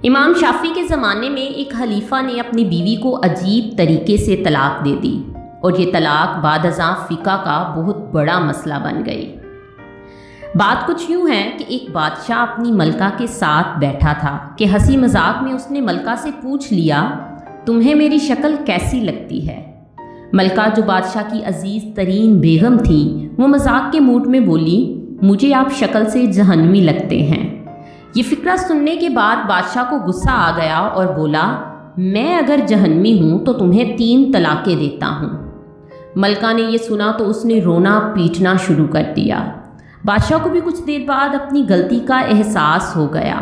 امام شافعی کے زمانے میں ایک خلیفہ نے اپنی بیوی کو عجیب طریقے سے طلاق دے دی اور یہ طلاق بعد ازاں فقہ کا بہت بڑا مسئلہ بن گئی۔ بات کچھ یوں ہے کہ ایک بادشاہ اپنی ملکہ کے ساتھ بیٹھا تھا کہ ہنسی مذاق میں اس نے ملکہ سے پوچھ لیا، تمہیں میری شکل کیسی لگتی ہے؟ ملکہ جو بادشاہ کی عزیز ترین بیگم تھی وہ مذاق کے موڈ میں بولی، مجھے آپ شکل سے جہنمی لگتے ہیں۔ یہ فقرہ سننے کے بعد بادشاہ کو غصہ آ گیا اور بولا، میں اگر جہنمی ہوں تو تمہیں 3 طلاقیں دیتا ہوں۔ ملکہ نے یہ سنا تو اس نے رونا پیٹنا شروع کر دیا۔ بادشاہ کو بھی کچھ دیر بعد اپنی غلطی کا احساس ہو گیا۔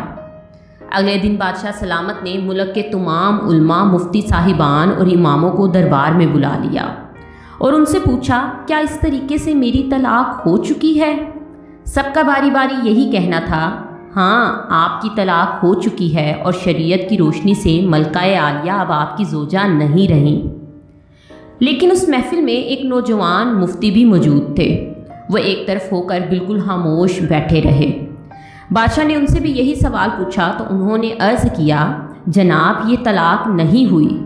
اگلے دن بادشاہ سلامت نے ملک کے تمام علماء، مفتی صاحبان اور اماموں کو دربار میں بلا لیا اور ان سے پوچھا، کیا اس طریقے سے میری طلاق ہو چکی ہے؟ سب کا باری باری یہی کہنا تھا، ہاں آپ کی طلاق ہو چکی ہے اور شریعت کی روشنی سے ملکہ عالیہ اب آپ کی زوجہ نہیں رہیں۔ لیکن اس محفل میں ایک نوجوان مفتی بھی موجود تھے۔ وہ ایک طرف ہو کر بالکل خاموش بیٹھے رہے۔ بادشاہ نے ان سے بھی یہی سوال پوچھا تو انہوں نے عرض کیا، جناب یہ طلاق نہیں ہوئی،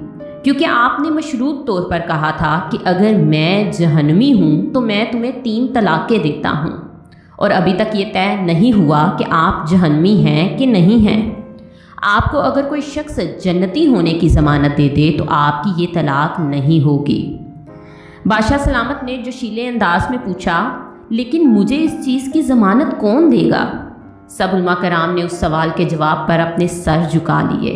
کیونکہ آپ نے مشروط طور پر کہا تھا کہ اگر میں جہنمی ہوں تو میں تمہیں 3 طلاقیں دیتا ہوں، اور ابھی تک یہ طے نہیں ہوا کہ آپ جہنمی ہیں کہ نہیں ہیں۔ آپ کو اگر کوئی شخص جنتی ہونے کی ضمانت دے دے تو آپ کی یہ طلاق نہیں ہوگی۔ بادشاہ سلامت نے جوشیلے انداز میں پوچھا، لیکن مجھے اس چیز کی ضمانت کون دے گا؟ سب علماء کرام نے اس سوال کے جواب پر اپنے سر جھکا لیے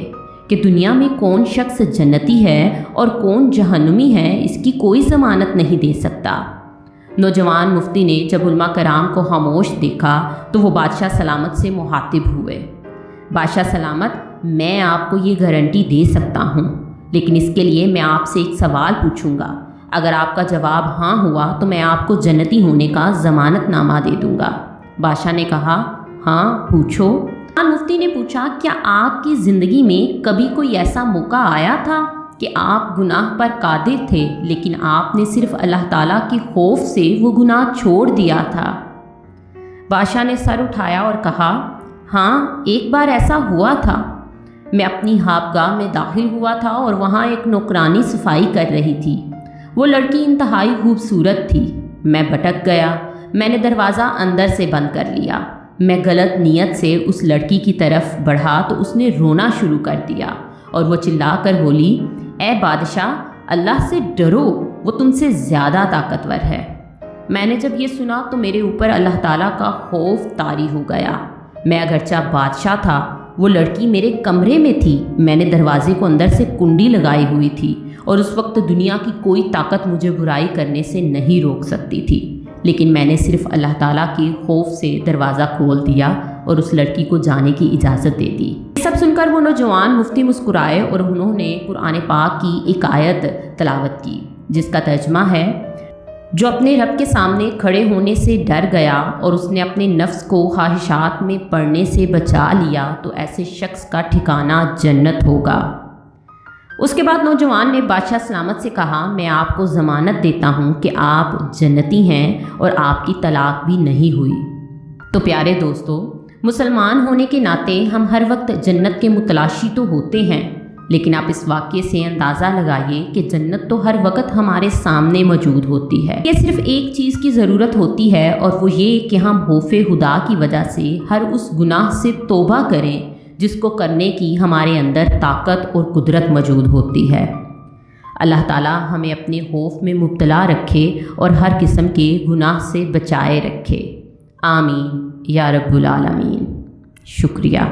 کہ دنیا میں کون شخص جنتی ہے اور کون جہنمی ہے، اس کی کوئی ضمانت نہیں دے سکتا۔ نوجوان مفتی نے جب علماء کرام کو خاموش دیکھا تو وہ بادشاہ سلامت سے مخاطب ہوئے، بادشاہ سلامت، میں آپ کو یہ گارنٹی دے سکتا ہوں، لیکن اس کے لیے میں آپ سے ایک سوال پوچھوں گا۔ اگر آپ کا جواب ہاں ہوا تو میں آپ کو جنتی ہونے کا ضمانت نامہ دے دوں گا۔ بادشاہ نے کہا، ہاں پوچھو۔ مفتی نے پوچھا، کیا آپ کی زندگی میں کبھی کوئی ایسا موقع آیا تھا کہ آپ گناہ پر قادر تھے لیکن آپ نے صرف اللہ تعالیٰ کے خوف سے وہ گناہ چھوڑ دیا تھا؟ بادشاہ نے سر اٹھایا اور کہا، ہاں ایک بار ایسا ہوا تھا۔ میں اپنی خوابگاہ میں داخل ہوا تھا اور وہاں ایک نوکرانی صفائی کر رہی تھی۔ وہ لڑکی انتہائی خوبصورت تھی۔ میں بھٹک گیا۔ میں نے دروازہ اندر سے بند کر لیا۔ میں غلط نیت سے اس لڑکی کی طرف بڑھا تو اس نے رونا شروع کر دیا اور وہ چلا کر بولی، اے بادشاہ، اللہ سے ڈرو، وہ تم سے زیادہ طاقتور ہے۔ میں نے جب یہ سنا تو میرے اوپر اللہ تعالیٰ کا خوف طاری ہو گیا۔ میں اگرچہ بادشاہ تھا، وہ لڑکی میرے کمرے میں تھی۔ میں نے دروازے کو اندر سے کنڈی لگائی ہوئی تھی اور اس وقت دنیا کی کوئی طاقت مجھے برائی کرنے سے نہیں روک سکتی تھی، لیکن میں نے صرف اللہ تعالیٰ کے خوف سے دروازہ کھول دیا اور اس لڑکی کو جانے کی اجازت دے دی۔ یہ سب سن کر وہ نوجوان مفتی مسکرائے اور انہوں نے قرآن پاک کی ایک آیت تلاوت کی جس کا ترجمہ ہے، جو اپنے رب کے سامنے کھڑے ہونے سے ڈر گیا اور اس نے اپنے نفس کو خواہشات میں پڑنے سے بچا لیا تو ایسے شخص کا ٹھکانہ جنت ہوگا۔ اس کے بعد نوجوان نے بادشاہ سلامت سے کہا، میں آپ کو ضمانت دیتا ہوں کہ آپ جنتی ہیں اور آپ کی طلاق بھی نہیں ہوئی۔ تو پیارے دوستو، مسلمان ہونے کے ناطے ہم ہر وقت جنت کے متلاشی تو ہوتے ہیں، لیکن آپ اس واقعے سے اندازہ لگائیے کہ جنت تو ہر وقت ہمارے سامنے موجود ہوتی ہے۔ یہ صرف ایک چیز کی ضرورت ہوتی ہے اور وہ یہ کہ ہم خوف خدا کی وجہ سے ہر اس گناہ سے توبہ کریں جس کو کرنے کی ہمارے اندر طاقت اور قدرت موجود ہوتی ہے۔ اللہ تعالیٰ ہمیں اپنے خوف میں مبتلا رکھے اور ہر قسم کے گناہ سے بچائے رکھے۔ آمین یا رب العالمین۔ شکریہ۔